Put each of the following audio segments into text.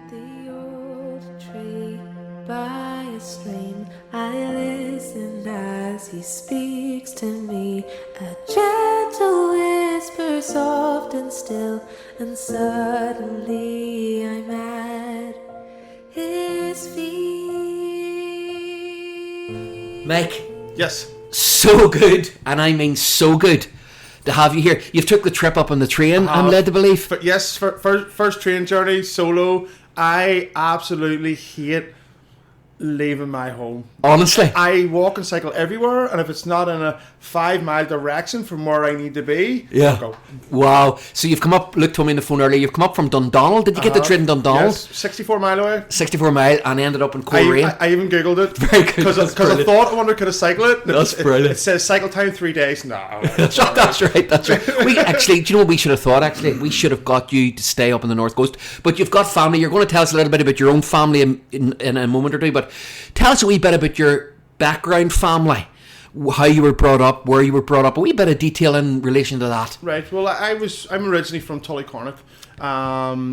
The old tree by a stream, I listen as he speaks to me. A gentle whisper, soft and still, and suddenly I'm at his feet. Mike, Yes. so good, and I mean so good to have you here. You've took the trip up on the train, I'm led to believe. Yes, first train journey, solo. I absolutely hate leaving my home. Honestly. I walk and cycle everywhere, and if it's not in a 5 mile direction from where I need to be, Yeah. I'll go. Wow. So you've come up, Luke told me on the phone earlier, you've come up from Dundonald. Did you get the train in Dundonald? Yes, 64 mile away. 64 mile and ended up in Coleraine. I even googled it. Very good. Because That's I brilliant. thought I wonder could I cycle it. That's brilliant. It says cycle time 3 days. No. That's right. We actually, do you know what we should have thought? Actually, we should have got you to stay up in the North Coast. But you've got family. You're going to tell us a little bit about your own family in a moment or two. But tell us a wee bit about your background family, how you were brought up, where you were brought up, a wee bit of detail in relation to that. Right. Well, I'm originally from Tullycornet,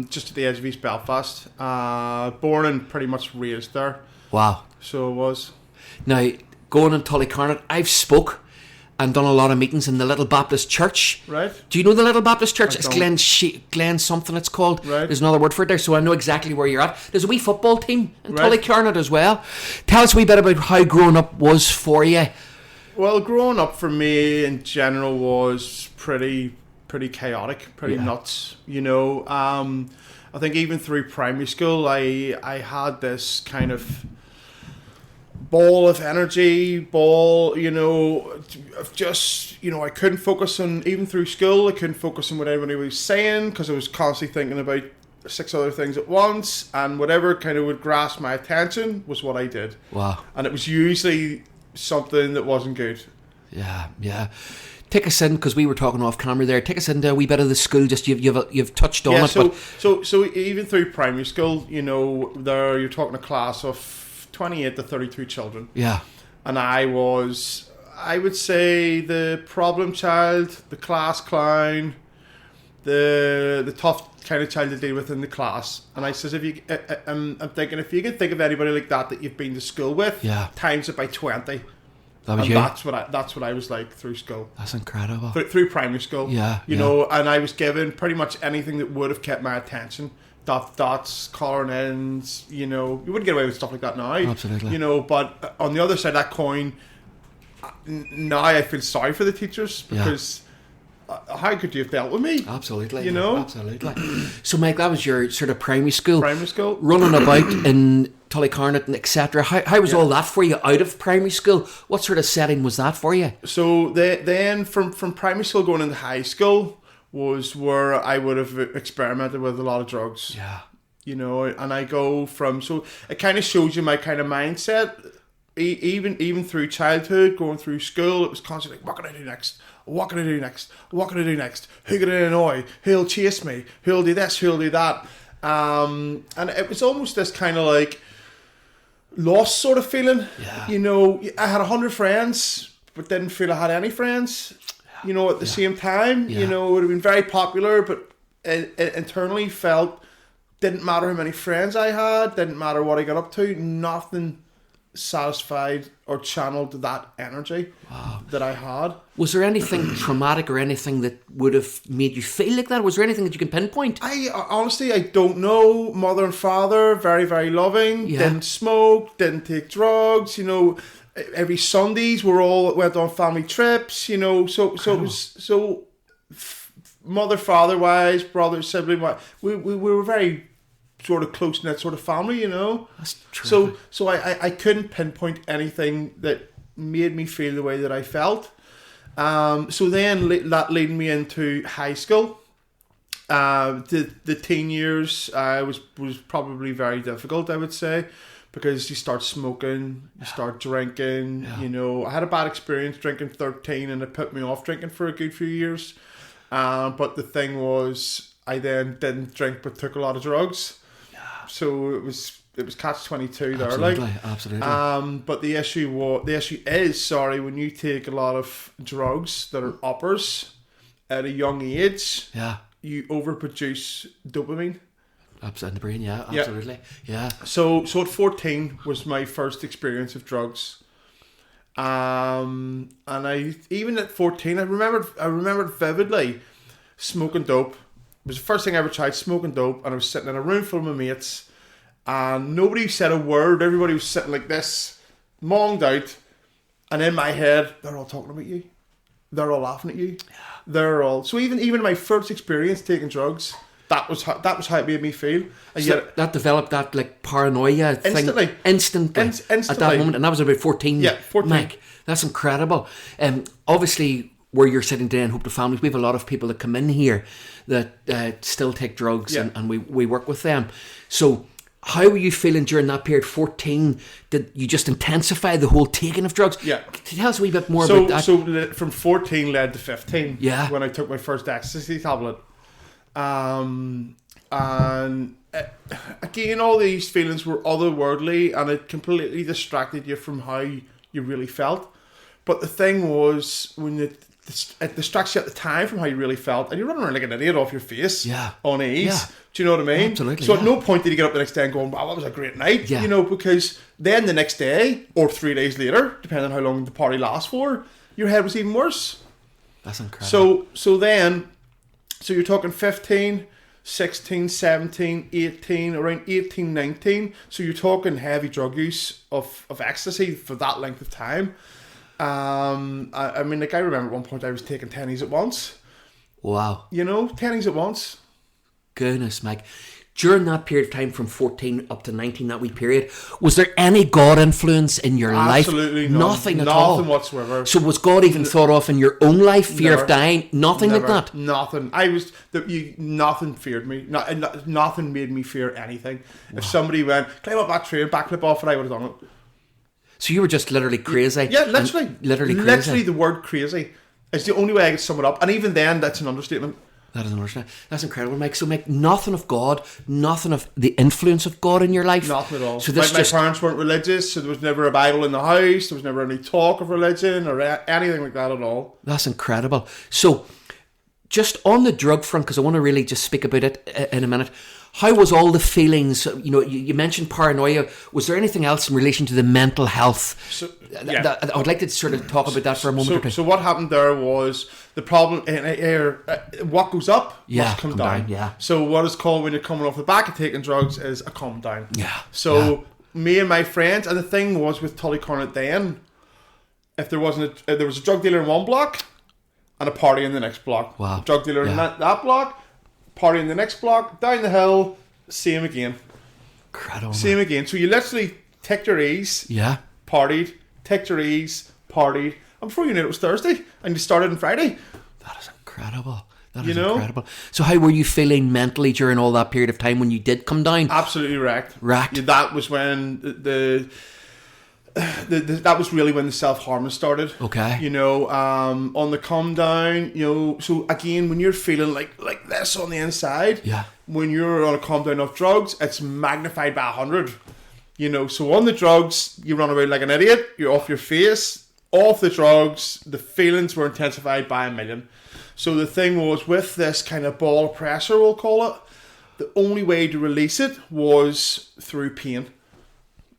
just at the edge of East Belfast. Born and pretty much raised there. Wow. So it was. Now, going in Tullycornet, I've spoke and done a lot of meetings in the Little Baptist Church. Right. Do you know the Little Baptist Church? I It's don't. Glen something it's called. Right. There's another word for it there, so I know exactly where you're at. There's a wee football team in Right. Tullycornet as well. Tell us a wee bit about how growing up was for you. Well, growing up for me in general was pretty chaotic, pretty Yeah. nuts. You know, I think even through primary school, I had this kind of ball of energy, of just, I couldn't focus on, even through school, I couldn't focus on what everybody was saying because I was constantly thinking about 6 other things at once, and whatever kind of would grasp my attention was what I did. Wow. And it was usually something that wasn't good. Yeah. Take us in, because we were talking off camera there. Take us into a wee bit of the school. Just you've touched on it. So even through primary school, there you're talking a class of 28 to 32 children. Yeah. And I would say, the problem child, the class clown, the tough kind of child to deal with in the class. And I says, I'm thinking, if you could think of anybody like that you've been to school with, Yeah. times it by 20. That was And you. that's what I was like through school. That's incredible. Through primary school. Yeah, You know, and I was given pretty much anything that would have kept my attention. Dots, colouring ends, you wouldn't get away with stuff like that now. Absolutely. But on the other side of that coin, now I feel sorry for the teachers because how could you have dealt with me? Absolutely. You know? Absolutely. So, Mike, that was your sort of primary school. Primary school. Running about in Tullycornet and etc. How was all that for you out of primary school? What sort of setting was that for you? So then from primary school going into high school was where I would have experimented with a lot of drugs. Yeah. And I go from, so it kind of shows you my kind of mindset. Even through childhood, going through school, it was constantly like, what can I do next? What can I do next? What can I do next? Who can I annoy? Who'll chase me? Who'll do this? Who'll do that? And it was almost this kind of like lost sort of feeling. Yeah. I had 100 friends, but didn't feel I had any friends. At the same time, Yeah. it would have been very popular, but it internally felt didn't matter how many friends I had, didn't matter what I got up to, nothing satisfied or channeled that energy that I had. Was there anything traumatic or anything that would have made you feel like that? Was there anything that you can pinpoint? I honestly, I don't know. Mother and father, very, very loving. Yeah. Didn't smoke, didn't take drugs. Every Sundays we went on family trips. So it was mother, father wise, brother, sibling wise. We were very sort of close knit sort of family. That's true. So I couldn't pinpoint anything that made me feel the way that I felt. So then that led me into high school. The teen years was probably very difficult, I would say, because you start smoking, you start drinking. Yeah. I had a bad experience drinking 13, and it put me off drinking for a good few years. But the thing was, I then didn't drink but took a lot of drugs. So it was catch-22 there, Absolutely. but the issue is, when you take a lot of drugs that are uppers at a young age, Yeah. you overproduce dopamine. In the brain, yeah, Yeah. absolutely. Yeah. So at 14 was my first experience of drugs. And I, even at 14, I remembered vividly smoking dope. It was the first thing I ever tried, smoking dope, and I was sitting in a room full of my mates, and nobody said a word. Everybody was sitting like this, monged out, and in my head, they're all talking about you. They're all laughing at you. They're all... So even my first experience taking drugs, that was how it made me feel. And So yet, that developed that like paranoia Instantly. thing instantly at that moment, and that was about 14. Yeah, 14. Mike, that's incredible. Obviously, where you're sitting today in Hope to Families, we have a lot of people that come in here that still take drugs, Yeah. and we work with them. So how were you feeling during that period? 14, did you just intensify the whole taking of drugs? Yeah. Tell us a wee bit more about that. So from 14 led to 15. Yeah. When I took my first ecstasy tablet. And again, all these feelings were otherworldly, and it completely distracted you from how you really felt. But the thing was, when it distracts you at the time from how you really felt, and you're running around like an idiot off your face, Yeah. on ease. Yeah. Do you know what I mean? Absolutely, So at yeah. no point did you get up the next day and go, wow, that was a great night. Yeah. You know, because then the next day, or 3 days later, depending on how long the party lasts for, your head was even worse. That's incredible. So you're talking 15, 16, 17, 18, around 18, 19. So you're talking heavy drug use of ecstasy for that length of time. I mean, like, I remember at one point I was taking 10s at once. Wow. You know, 10s at once. Goodness, Mike. During that period of time from 14 up to 19, that wee period, was there any God influence in your life? Absolutely none. Nothing at all? Nothing whatsoever. So was God even thought of in your own life? Fear Never. of dying? Nothing Never. like that? Nothing. Nothing feared me. Nothing made me fear anything. Wow. If somebody went, climb up that train, backflip off it, I would have done it. So you were just literally crazy? Yeah, literally. Literally crazy? Literally, the word crazy is the only way I can sum it up. And even then, that's an understatement. That is an understanding. That's incredible, Mike. So, Mike, nothing of God, nothing of the influence of God in your life? Nothing at all. So this my parents weren't religious, so there was never a Bible in the house. There was never any talk of religion or anything like that at all. That's incredible. So, just on the drug front, because I want to really just speak about it in a minute, how was all the feelings? You know, you mentioned paranoia. Was there anything else in relation to the mental health? So, yeah. I would like to sort of talk about that for a moment or two. So what happened there was the problem in air. What goes up must come down. Yeah. So what is called when you're coming off the back of taking drugs is a calm down. Yeah. So me and my friends, and the thing was with Tullycornet then, if there was a drug dealer in one block and a party in the next block. Wow. Drug dealer in that block, party in the next block, down the hill, same again. Incredible. Same again. So you literally take your ease. Yeah. Partied, take your ease, partied, and before you knew it was Thursday, and you started on Friday. That is incredible. That is incredible. So how were you feeling mentally during all that period of time when you did come down? Absolutely wrecked. Wrecked. Yeah, that was when that was really when the self-harm started. Okay. You know, on the come down, you know, so again, when you're feeling like this on the inside, Yeah. when you're on a calm down of drugs, it's magnified by 100. You know, so on the drugs, you run around like an idiot, you're off your face. Off the drugs, the feelings were intensified by 1,000,000. So the thing was, with this kind of ball of pressure, we'll call it, the only way to release it was through pain.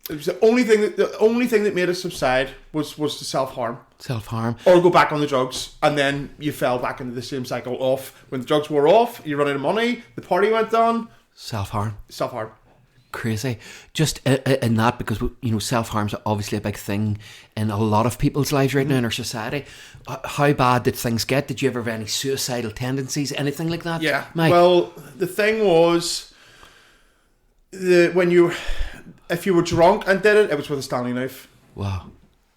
It was the only thing that made it subside was the self-harm. Self-harm. Or go back on the drugs, and then you fell back into the same cycle of when the drugs wore off, you run out of money, the party went down, Self-harm. self-harm. Crazy. Just in that, because, you know, self-harm's obviously a big thing in a lot of people's lives right now in our society. How bad did things get? Did you ever have any suicidal tendencies, anything like that? Yeah. Mike? Well, the thing was, if you were drunk and did it, it was with a Stanley knife. Wow.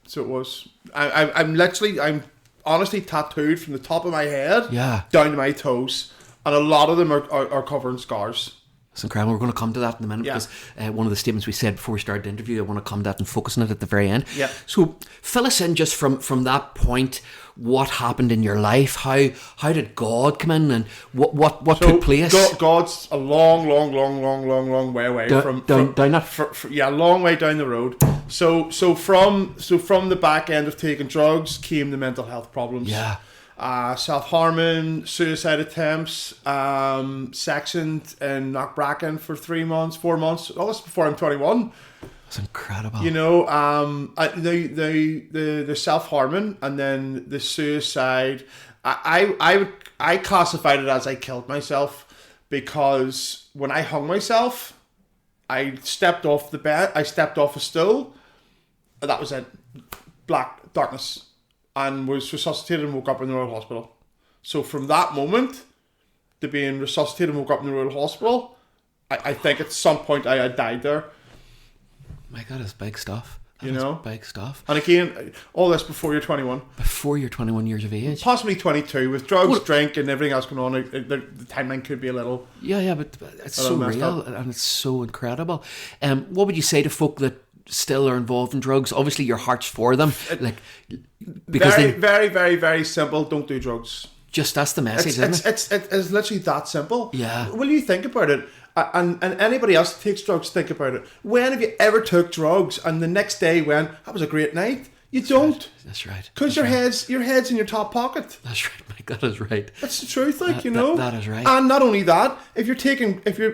So it was. I'm honestly tattooed from the top of my head down to my toes, and a lot of them are covered in scars. It's incredible. We're going to come to that in a minute, because one of the statements we said before we started the interview, I want to come to that and focus on it at the very end. Yeah. So fill us in just from that point. What happened in your life? How did God come in, and what took place? God's a long way away from down that. Long way down the road. So from the back end of taking drugs came the mental health problems. Yeah. self-harming, suicide attempts, sectioned in Knockbracken for 3 months, 4 months. All this before I'm 21. That's incredible. You know, the self-harming and then the suicide. I classified it as I killed myself, because when I hung myself, I stepped off the bed, I stepped off a stool, and that was it. Black darkness. And was resuscitated and woke up in the Royal Hospital. So from that moment to being resuscitated and woke up in the Royal Hospital, I think at some point I had died there. My God, it's big stuff. You know? Big stuff. And again, all this before you're 21. Before you're 21 years of age. Possibly 22, with drugs, drink, and everything else going on. The timeline could be a little... Yeah, but it's so real and it's so incredible. What would you say to folk that still are involved in drugs? Obviously, your heart's for them. Because very, very, very simple. Don't do drugs. Just that's the message, isn't it? It's literally that simple. Yeah. Will you think about it? And anybody else that takes drugs, think about it. When have you ever took drugs and the next day went, that was a great night? You don't. That's right. Because your head's in your top pocket. That's right, Mike. That is right. That's the truth, you know. That is right. And not only that, if you're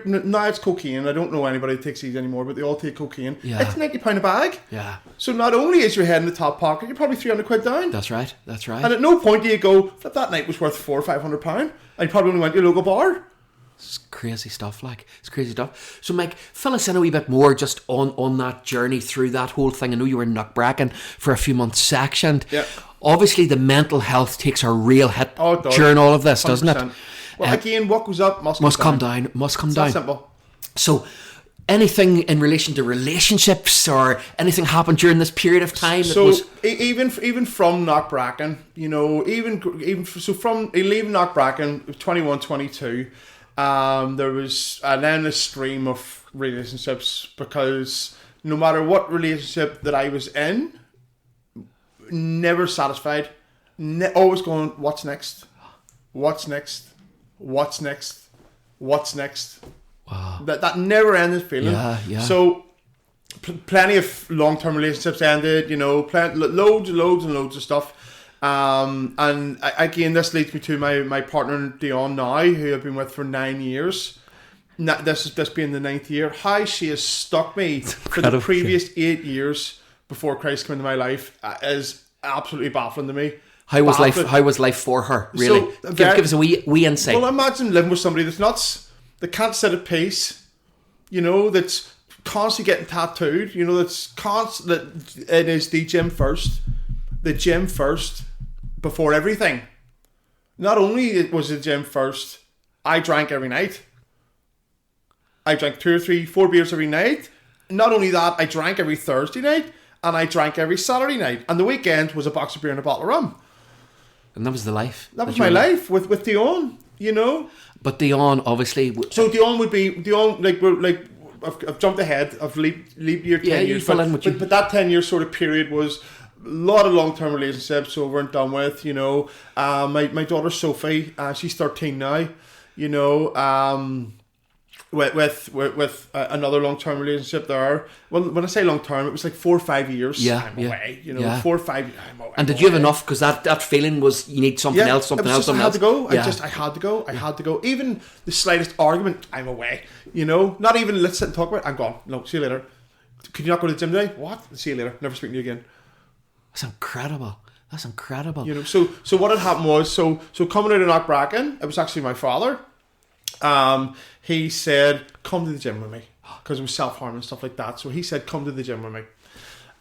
now it's cocaine. I don't know anybody that takes these anymore, but they all take cocaine. Yeah. It's £90 a bag. Yeah. So not only is your head in the top pocket, you're probably £300 down. That's right. And at no point do you go, that night was worth £400 or £500, and you probably only went to your local bar. It's crazy stuff, It's crazy stuff. So, Mike, fill us in a wee bit more just on that journey through that whole thing. I know you were in Knockbracken for a few months sectioned. Yeah. Obviously, the mental health takes a real hit during all of this, 100%. Doesn't it? Well, again, what goes up must come down. Must come down. That's simple. So, anything in relation to relationships or anything happened during this period of time? Even from Knockbracken, you know, even from leaving Knockbracken, 21, 22, there was an endless stream of relationships, because no matter what relationship that I was in, never satisfied, always going, what's next? What's next? What's next? What's next? Wow. That never ending feeling. Yeah. So plenty of long-term relationships ended, you know, loads and loads of stuff. And again, this leads me to my partner Dion now, who I've been with for 9 years. This being the 9th year. How she has stuck me for the previous 8 years before Christ came into my life is absolutely baffling to me. How was life for her? Really, So, give us a wee insight. Well, imagine living with somebody that's nuts, that can't sit at peace, you know, that's constantly getting tattooed, you know, that's constant. It is the gym first before everything. Not only was the gym first, I drank every night. I drank 2 or 3, 4 beers every night. Not only that, I drank every Thursday night, and I drank every Saturday night, and the weekend was a box of beer and a bottle of rum. And that was the life. That was my life with Dion, you know. But Dion, obviously. So Dion, I've jumped ahead. I've leaped year 10 years. But that 10 year sort of period was a lot of long term relationships over and done with. You know, my daughter Sophie, she's 13 now. You know, with another long term relationship there. Well, when I say long term, it was like 4 or 5 years. Yeah, I'm away. You know, 4 or 5 years. And did you have enough? Because that feeling was you need something else, something else. I had to go. Yeah. I had to go. Even the slightest argument, I'm away. You know, not even let's sit and talk about it. I'm gone. No, see you later. Could you not go to the gym today? What? See you later. Never speak to you again. That's incredible. You know, so what had happened was, so coming out of Knockbracken, it was actually my father. He said, come to the gym with me, because it was self-harm and stuff like that. So he said, come to the gym with me.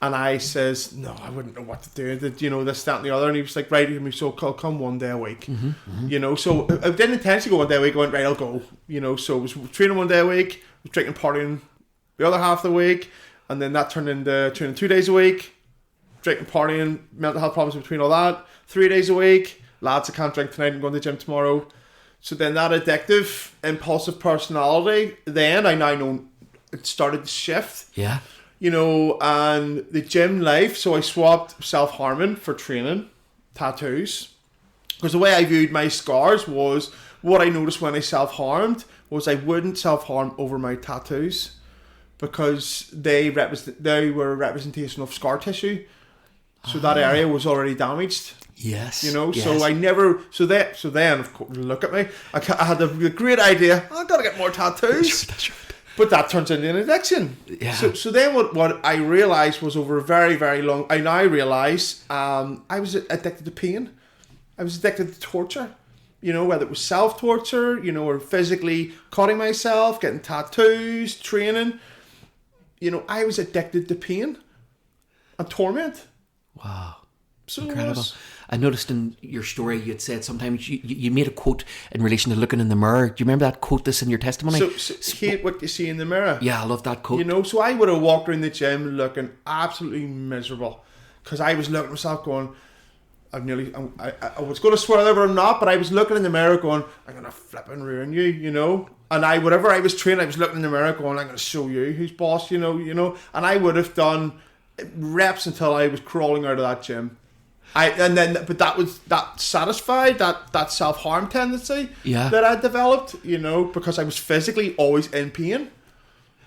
And I says, no, I wouldn't know what to do. You know, this, that, and the other. And he was like, right, so I'll come 1 day a week. Mm-hmm. You know, so I didn't intentionally go 1 day a week. I went, right, I'll go. You know, so I was training 1 day a week, was drinking, partying the other half of the week. And then that turned into training 2 days a week, drinking, partying, mental health problems between all that. 3 days a week, lads, I can't drink tonight, I'm going to the gym tomorrow. So then that addictive, impulsive personality, then I now know it started to shift. Yeah. You know, and the gym life, so I swapped self-harming for training, tattoos. Because the way I viewed my scars was, what I noticed when I self-harmed was I wouldn't self-harm over my tattoos, because they were a representation of scar tissue. So that area was already damaged. Yes. Yes. Yes. So I never. So then, of course, look at me. I had the great idea. I've got to get more tattoos. That's right. But that turns into an addiction. Yeah. So then what I realised was over a very, very long... I now realise I was addicted to pain. I was addicted to torture. Whether it was self-torture, or physically cutting myself, getting tattoos, training. I was addicted to pain and torment. Wow. So Incredible. I noticed in your story you had said sometimes you made a quote in relation to looking in the mirror. Do you remember that quote that's in your testimony? So hate what you see in the mirror. Yeah, I love that quote. So I would have walked around the gym looking absolutely miserable because I was looking at myself going, I was going to swear there or not, but I was looking in the mirror going, I'm going to flip and ruin you, And whatever I was training, I was looking in the mirror going, I'm going to show you who's boss, And I would have done reps until I was crawling out of that gym. But that satisfied that self-harm tendency that I developed, because I was physically always in pain.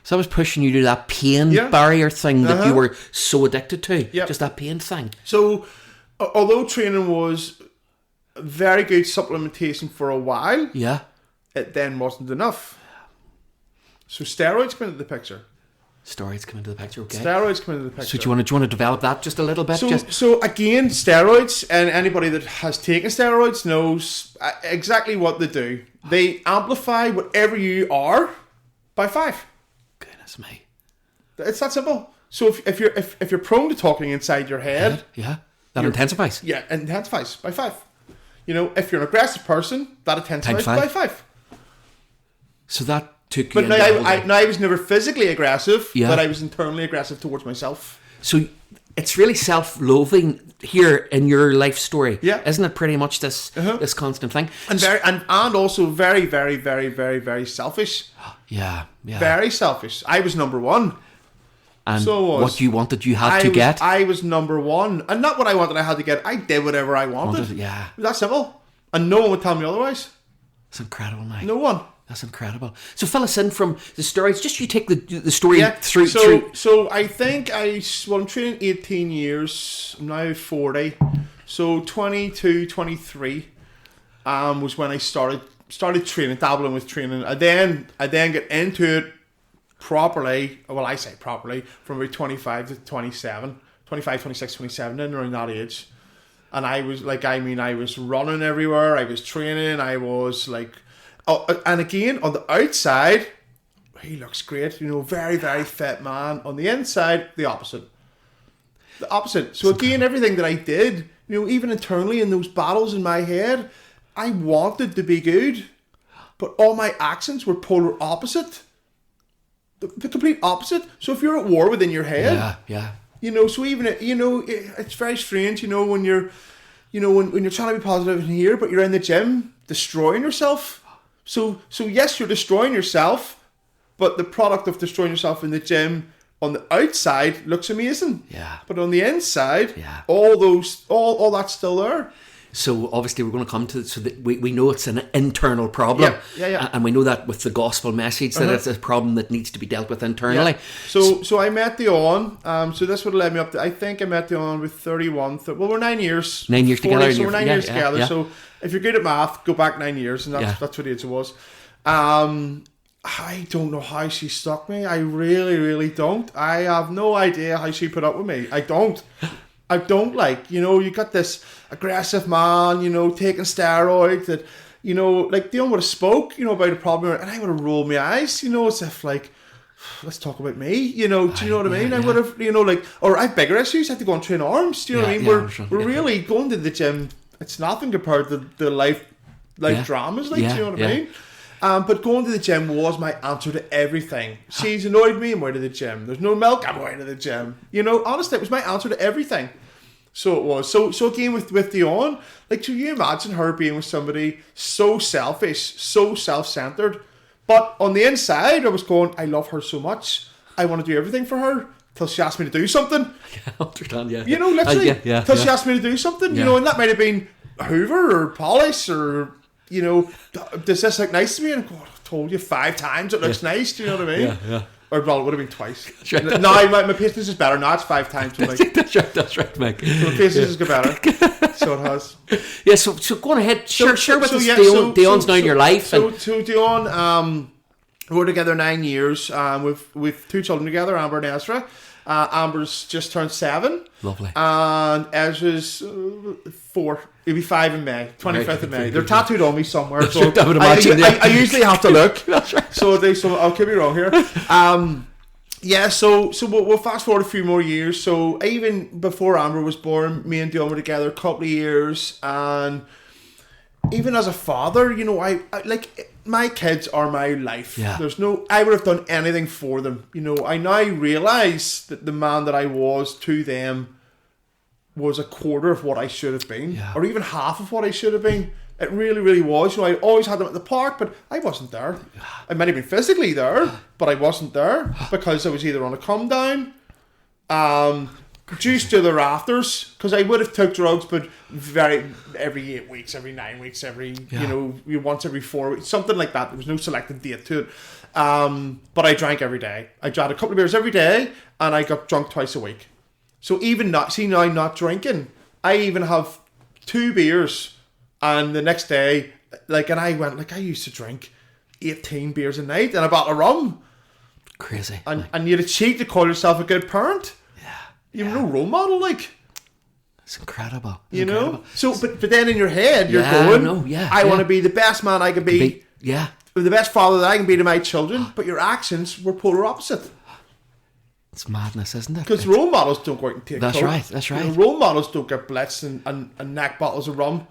So I was pushing you to that pain barrier thing that you were so addicted to. Just that pain thing. So, although training was very good supplementation for a while, it then wasn't enough. So steroids come into the picture. Steroids come into the picture, okay. Steroids come into the picture. So do you want to develop that just a little bit? So again, steroids, and anybody that has taken steroids knows exactly what they do. They amplify whatever you are by 5. Goodness me. It's that simple. So if you're prone to talking inside your head, that intensifies. Yeah, it intensifies by 5. If you're an aggressive person, that intensifies by 5. So that took you. But I was never physically aggressive, but I was internally aggressive towards myself. So it's really self-loathing here in your life story, isn't it? Pretty much this constant thing, and also very, very, very, very, very selfish. Yeah. Very selfish. I was number one. And what you wanted, you had to get. I was number one, and not what I wanted. I had to get. I did whatever I wanted. It was that simple, and no one would tell me otherwise. It's incredible, Mike. No one. That's incredible. So fill us in from the stories. Just you take the story through. So I think I'm training 18 years. I'm now 40. So 22, 23 was when I started training, dabbling with training. I then get into it properly. Well, I say properly from about 25 to 27, 25, 26, 27, and around that age. And I was I was running everywhere. I was training. I was like. Oh, and again, on the outside, he looks great. Very, very fit man. On the inside, the opposite. The opposite. So again, everything that I did, even internally in those battles in my head, I wanted to be good, but all my actions were polar opposite. The complete opposite. So if you're at war within your head, so even it's very strange. When you're, when you're trying to be positive in here, but you're in the gym destroying yourself. So yes, you're destroying yourself, but the product of destroying yourself in the gym on the outside looks amazing. Yeah. But on the inside, all that's still there. So obviously we're going to come to so that we know it's an internal problem. Yeah. And we know that with the gospel message that it's a problem that needs to be dealt with internally. Yeah. So I met Dion. So this would have led me up to, I think I met Dion with 31. We're 9 years. 9 years 40, together. So we're 9 years together. So if you're good at math, go back 9 years, and that's what age it was. I don't know how she stuck me. I really, really don't. I have no idea how she put up with me. I don't you got this aggressive man, taking steroids that, Dion would have spoke, about a problem, and I would have rolled my eyes, as if let's talk about me, do you know what I mean? I would have, or I have bigger issues, I have to go and train arms, do you know what I mean? We're really going to the gym, it's nothing compared to the life dramas, do you know what I mean? But going to the gym was my answer to everything. She's annoyed me, I'm out of the gym. There's no milk, I'm out of the gym. Honestly, it was my answer to everything. So it was. So again with Dion, can you imagine her being with somebody so selfish, so self-centered, but on the inside I was going, I love her so much. I want to do everything for her till she asked me to do something. Yeah, I understand, yeah. Literally. Till she asked me to do something, and that might have been hoover or polish or, does this look nice to me? And I told you 5 times it looks nice, do you know what I mean? Yeah. Or, well, it would have been twice. right. No, my patience is better. Now it's 5 times. Like, That's right, Mike. my patience has got better. So it has. Yeah, so go on ahead. Share with us yeah, Dion's now in your life. So Dion, we're together 9 years. We've 2 children together, Amber and Ezra. Amber's just turned 7. Lovely. And Ezra's 4. He'll be 5 in May, 25th of May. Very They're good. tattooed on me somewhere. So I would imagine, I usually have to look. That's right. So I could be wrong here. Yeah, so we'll fast forward a few more years. So even before Amber was born, me and Dion were together a couple of years, and even as a father, you know, I like, my kids are my life. Yeah. I would have done anything for them. You know, I now realise that the man that I was to them was a quarter of what I should have been, Yeah. or even half of what I should have been. It really, really was. You know, I always had them at the park, but I wasn't there. I might have been physically there, but I wasn't there because I was either on a come down, juiced to the rafters, because I would have took drugs, but every 8 weeks, every 9 weeks, once every 4 weeks, something like that. There was no selected date to it. But I drank every day. I drank a couple of beers every day, and I got drunk twice a week. So even now not drinking, I even have 2 beers. And the next day, and I went, I used to drink 18 beers a night and a bottle of rum. Crazy. And you'd cheat to call yourself a good parent. Yeah. You have no role model, It's incredible. You know? So, but then in your head, you're going, I want to be the best man I can be. Yeah. The best father that I can be to my children. But your actions were polar opposite. It's madness, isn't it? Because role models don't go out and take That's coke. right, that's right. You know, role models don't get blitzed and neck bottles of rum.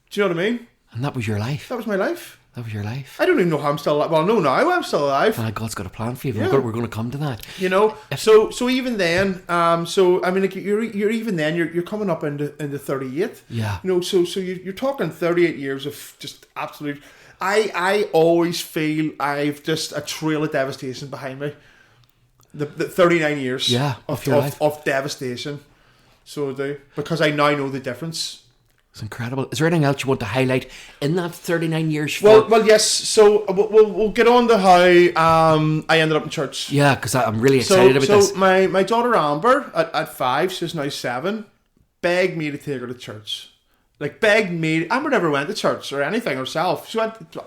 Do you know what I mean? And that was your life. That was my life. That was your life. I don't even know how I'm still alive. Well, I know now I'm still alive. And God's got a plan for you. Yeah. We're going to come to that. You know, so even then, so I mean, you're even then you're coming up into 38. Yeah. You know, so you're talking 38 years of just absolute. I always feel I've just a trail of devastation behind me. The 39 years. Yeah. Of your life. Of devastation. So I do, because I now know the difference. It's incredible. Is there anything else you want to highlight in that 39 years? Well, yes. So we'll get on to how I ended up in church. Yeah, because I'm really excited about this. So my daughter Amber at 5, she's now 7, begged me to take her to church. Begged me. Amber never went to church or anything herself.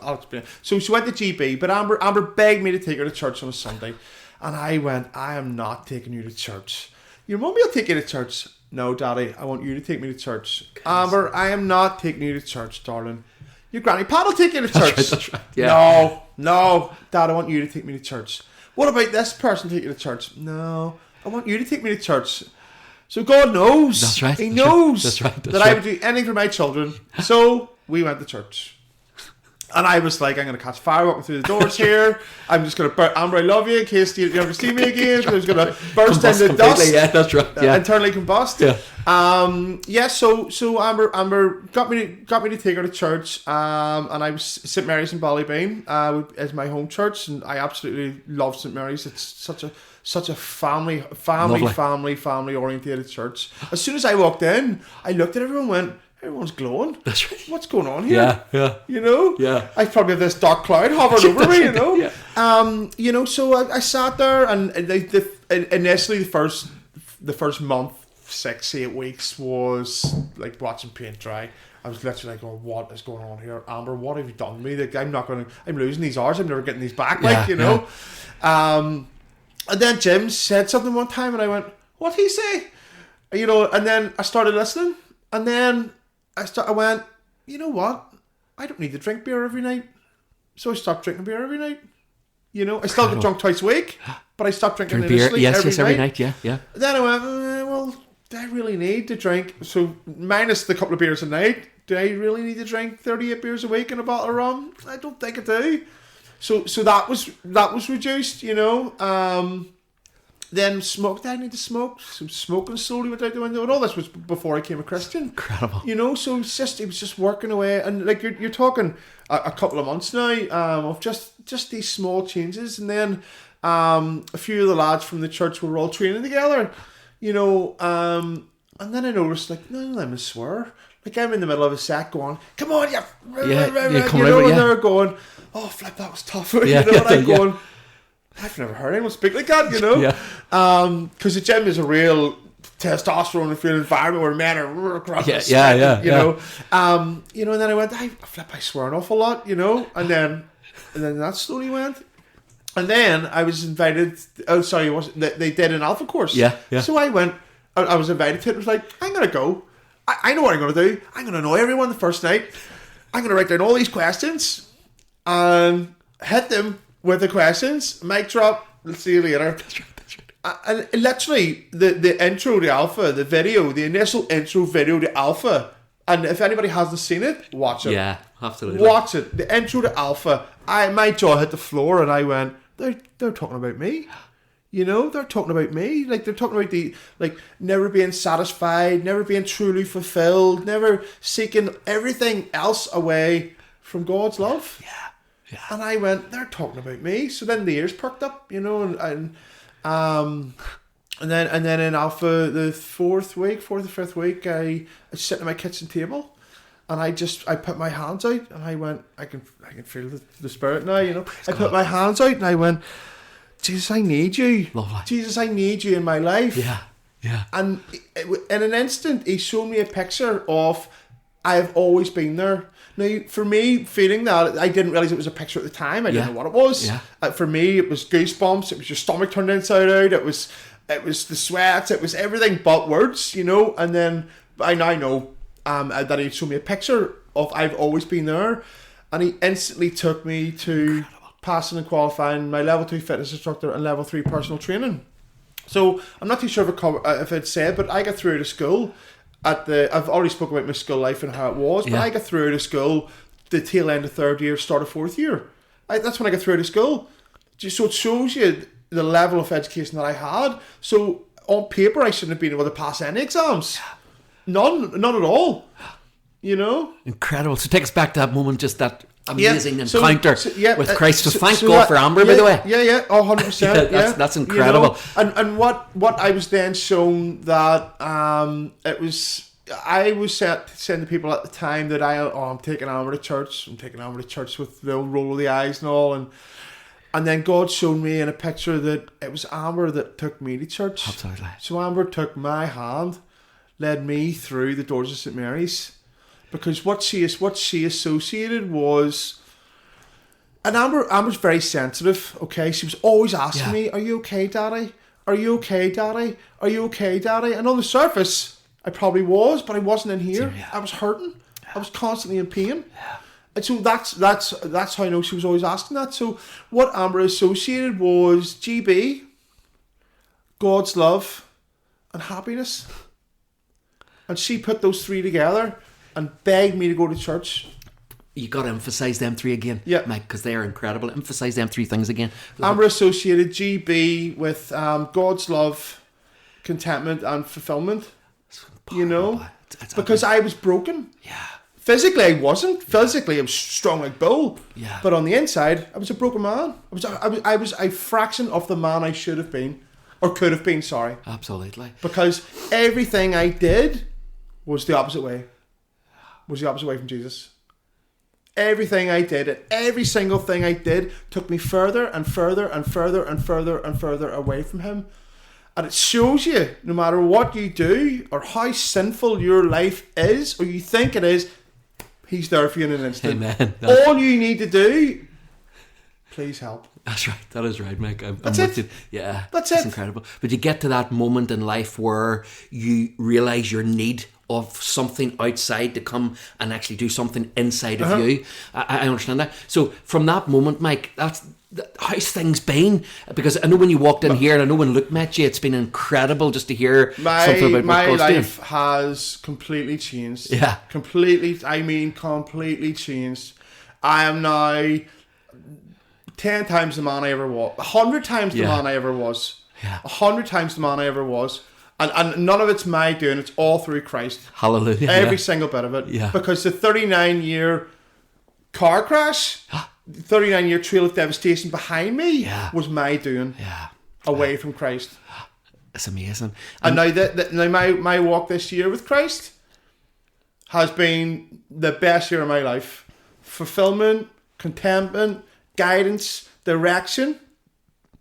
I'll explain. So she went to GB, but Amber begged me to take her to church on a Sunday, and I went, I am not taking you to church. Your mummy will take you to church. No, Daddy, I want you to take me to church. Amber, I am not taking you to church, darling. Your granny Pat will take you to church. That's right. Yeah. No, Dad, I want you to take me to church. What about this person take you to church? No, I want you to take me to church. So God knows. That's right. He knows That's I would do anything for my children. So we went to church. And I was like, I'm going to catch fire walking through the doors here. I'm just going to Amber, I love you, in case you never see me again. So I was going to burst into dust. Yeah, that's right. Yeah. Internally combust. Yeah. So Amber got me to take her to church. And I was St Mary's in Ballybean as my home church, and I absolutely love St Mary's. It's such a family orientated church. As soon as I walked in, I looked at everyone and went, everyone's glowing. That's right. What's going on here? Yeah. You know? Yeah. I probably have this dark cloud hovering over me, you know? Yeah. You know, so I sat there, and initially the first month, 6-8 weeks was like watching paint dry. I was literally like, oh, what is going on here? Amber, what have you done to me? I'm losing these hours, I'm never getting these back, you know? And then Jim said something one time, and I went, what'd he say? You know, and then I started listening, and then I went, you know what? I don't need to drink beer every night. So I stopped drinking beer every night. You know, I still get drunk twice a week, but I stopped drinking beer. Yes, every night. Yeah. Then I went, well, do I really need to drink? So minus the couple of beers a night, do I really need to drink 38 beers a week and a bottle of rum? I don't think I do. So that was reduced, you know. Then smoked. I need to smoke. So smoking slowly went out the window, and all this was before I became a Christian. Incredible. You know, so it was just working away, and like you're talking a couple of months now of just these small changes, and then a few of the lads from the church were all training together, you know, and then I noticed like none of them is swear. Like I'm in the middle of a set going, come on, you know, and they're going, oh flip, that was tough. You know, and I'm going, I've never heard anyone speak like that, you know? Yeah. Because the gym is a real testosterone filled environment where men are across Yeah, the sweat, yeah, you yeah. know. And then I went, I swear an awful lot, you know, and then that slowly went. And then I was invited. Oh, sorry, they did an alpha course? Yeah, yeah. So I went. I was invited to it. It was like, I'm gonna go. I know what I'm gonna do. I'm gonna know everyone the first night. I'm gonna write down all these questions and hit them with the questions. Mic drop. Let's see you later. That's right. And literally, the intro to Alpha, the video, the initial intro video to Alpha, and if anybody hasn't seen it, watch it. Yeah, absolutely. Watch it. The intro to Alpha, my jaw hit the floor, and I went, they're talking about me. You know, they're talking about me. Like, they're talking about never being satisfied, never being truly fulfilled, never seeking everything else away from God's love. Yeah. And I went, they're talking about me. So then the ears perked up, you know, and then in Alpha, the fourth or fifth week, I was sitting at my kitchen table, and I put my hands out, and I went, I can feel the Spirit now, you know. I put my hands out, and I went, Jesus, I need you. Lovely. Jesus, I need you in my life. Yeah. And in an instant, he showed me a picture of, I've always been there. Now, for me, feeling that, I didn't realise it was a picture at the time. I didn't know what it was. Yeah. For me, it was goosebumps. It was your stomach turned inside out. It was the sweats. It was everything but words, you know. And then I now know that he showed me a picture of I've always been there. And he instantly took me to passing and qualifying my level 2 fitness instructor and level 3 personal training. So I'm not too sure if it said, but I got through to school. I've already spoken about my school life and how it was, but I got through to school the tail end of third year, start of fourth year. That's when I got through to school. So it shows you the level of education that I had. So on paper, I shouldn't have been able to pass any exams. None at all. You know? Incredible. So take us back to that moment, just that amazing encounter with Christ. So thank so God for Amber, by the way. Yeah, 100%. That's incredible. You know? And what I was then shown that it was, I was saying to people at the time that I'm taking Amber to church. I'm taking Amber to church with the old roll of the eyes and all, and then God showed me in a picture that it was Amber that took me to church. Absolutely. So Amber took my hand, led me through the doors of St. Mary's. Because what she associated was, and Amber's very sensitive. Okay, she was always asking me, "Are you okay, Daddy? Are you okay, Daddy? Are you okay, Daddy?" And on the surface, I probably was, but I wasn't in here. Yeah. I was hurting. I was constantly in pain. Yeah. And so that's how I know she was always asking that. So what Amber associated was GB, God's love, and happiness. And she put those three together and begged me to go to church. You got to emphasise them three again, Mike, because they are incredible. Emphasise them three things again. Amber associated GB with God's love, contentment, and fulfillment. You know, because I was broken. Yeah. Physically, I wasn't. Physically, I was strong like bull. Yeah. But on the inside, I was a broken man. I was a fraction of the man I should have been, or could have been. Sorry. Absolutely. Because everything I did was the opposite way. Was the opposite way from Jesus. Everything I did, and every single thing I did, took me further and further and further and further and further away from Him. And it shows you, no matter what you do or how sinful your life is, or you think it is, He's there for you in an instant. Amen. All you need to do, please help. That's right. That is right, Mike. I'm That's with it. you. Yeah. That's it's it. incredible. But you get to that moment in life where you realise your need of something outside to come and actually do something inside of you. I understand that. So from that moment, Mike, how's things been? Because I know when you walked in here, and I know when Luke met you, it's been incredible just to hear something about my what God's life doing. has completely changed. Yeah. Completely changed. I am now 10 times the man I ever was. 100 times the man I ever was. Yeah. 100 times the man I ever was. And none of it's my doing. It's all through Christ. Hallelujah. Every single bit of it. Yeah. Because the 39-year car crash, 39-year trail of devastation behind me was my doing. Yeah. Away from Christ. It's amazing. And now my walk this year with Christ has been the best year of my life. Fulfillment, contentment, guidance, direction.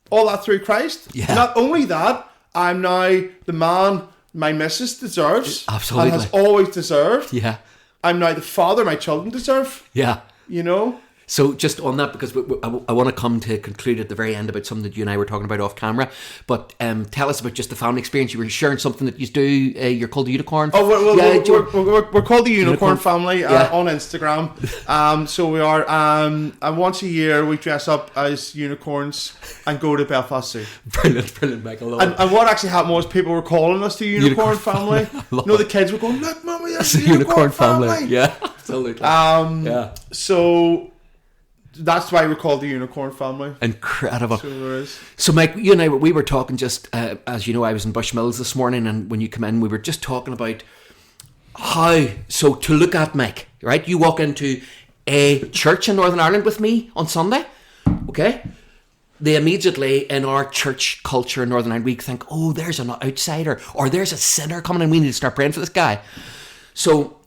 All that through Christ. Yeah. Not only that, I'm now the man my missus deserves. Absolutely. And has always deserved. Yeah. I'm now the father my children deserve. Yeah. You know? So just on that, because I want to come to conclude at the very end about something that you and I were talking about off camera, but tell us about just the family experience. You were sharing something that you do, you're called the Unicorn. Oh, we're called the Unicorn Family Yeah. on Instagram. So we are, and once a year we dress up as unicorns and go to Belfast Zoo. Brilliant, Michael. And what actually happened was people were calling us the Unicorn Family. No, the kids were going, look, Mummy, that's the Unicorn Family. Yeah, absolutely. Yeah. So that's why we're called the Unicorn Family. Incredible. So there is. So, Mike, you and I, we were talking just, as you know, I was in Bushmills this morning, and when you come in, we were just talking about how, so to look at Mike, right? You walk into a church in Northern Ireland with me on Sunday, okay? They immediately, in our church culture in Northern Ireland, we think, oh, there's an outsider, or there's a sinner coming in, we need to start praying for this guy. So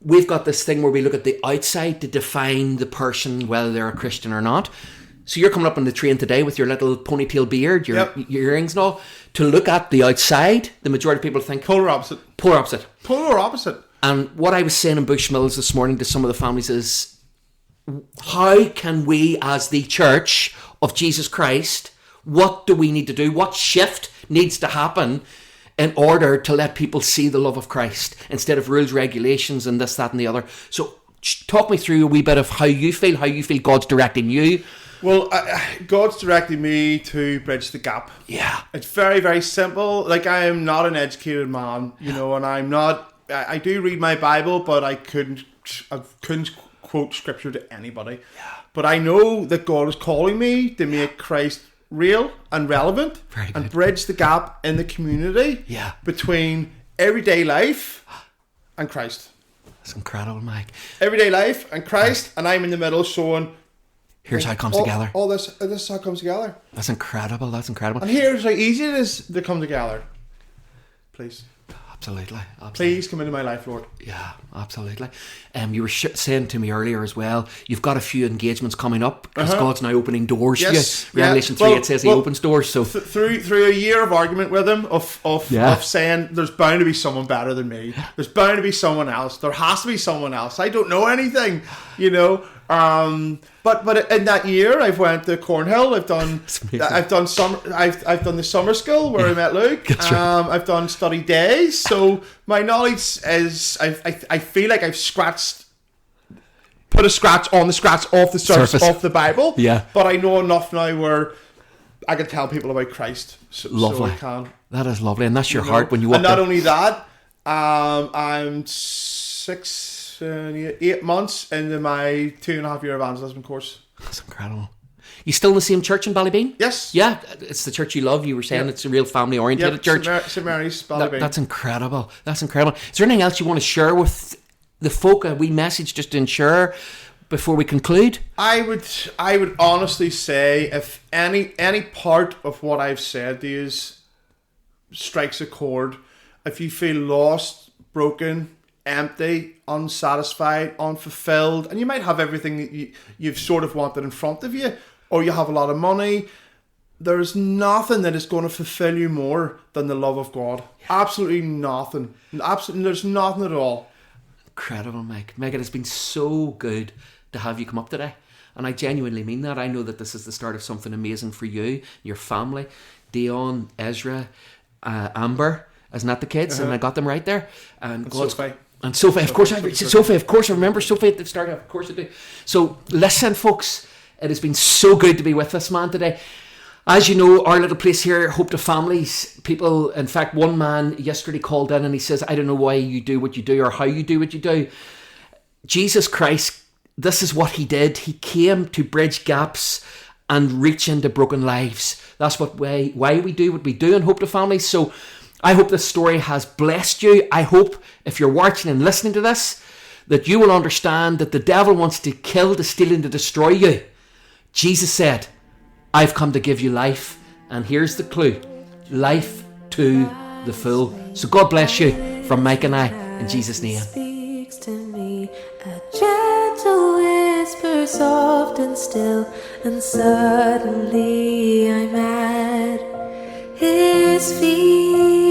we've got this thing where we look at the outside to define the person, whether they're a Christian or not. So you're coming up on the train today with your little ponytail beard, your earrings and all. To look at the outside, the majority of people think Polar opposite. Polar opposite. Polar opposite. And what I was saying in Bushmills this morning to some of the families is, how can we as the church of Jesus Christ, what do we need to do? What shift needs to happen in order to let people see the love of Christ instead of rules, regulations, and this, that, and the other? So talk me through a wee bit of how you feel God's directing you. Well, God's directed me to bridge the gap. Yeah. It's very, very simple. Like, I am not an educated man, you know, and I'm not, I do read my Bible, but I couldn't quote scripture to anybody. Yeah. But I know that God is calling me to make Christ real and relevant and bridge the gap in the community between everyday life and Christ. That's incredible, Mike. Everyday life and Christ, and I'm in the middle showing, here's how it comes together. All this is how it comes together. That's incredible. And here's how easy it is to come together. Please. Absolutely. Please come into my life, Lord. Yeah, absolutely. You were saying to me earlier as well, you've got a few engagements coming up because God's now opening doors for you. Revelation 3, it says he opens doors. So through a year of argument with him, of saying there's bound to be someone better than me. There's bound to be someone else. There has to be someone else. I don't know anything, you know. But in that year, I've went to Cornhill. I've done the summer school where I met Luke. I've done study days. So my knowledge is, I feel like I've put a scratch on the scratch off the surface of the Bible. Yeah. But I know enough now where I can tell people about Christ. Lovely. So I can. That is lovely, and that's your heart when you walk. And not only that, I'm 8 months into my 2.5 year evangelism course. That's incredible. You still in the same church in Ballybeen? Yes. Yeah, it's the church you love. You were saying it's a real family oriented church. St Mary's, Ballybeen. That's incredible. That's incredible. Is there anything else you want to share with the folk? A wee message just to ensure before we conclude? I would honestly say, if any part of what I've said to you strikes a chord, if you feel lost, broken, empty, unsatisfied, unfulfilled, and you might have everything that you've sort of wanted in front of you, or you have a lot of money, there's nothing that is going to fulfill you more than the love of God. Absolutely nothing. There's nothing at all. Incredible, Mike. Meg, it has been so good to have you come up today, and I genuinely mean that. I know that this is the start of something amazing for you, your family, Dion, Ezra, Amber. Isn't that the kids? And I got them right there. And Sophie. And Sophie, of course. Sophie, of course. I remember Sophie at the start. Of course I do. So listen, folks. It has been so good to be with this man today. As you know, our little place here, Hope to Families, people, in fact, one man yesterday called in and he says, I don't know why you do what you do or how you do what you do. Jesus Christ, this is what he did. He came to bridge gaps and reach into broken lives. That's why we do what we do in Hope to Families. So I hope this story has blessed you. I hope if you're watching and listening to this, that you will understand that the devil wants to kill, to steal, and to destroy you. Jesus said, I've come to give you life. And here's the clue. Life to the full. So God bless you from Mike and I, in Jesus' name. Speaks to me, a gentle whisper soft and still, and suddenly I'm at his feet.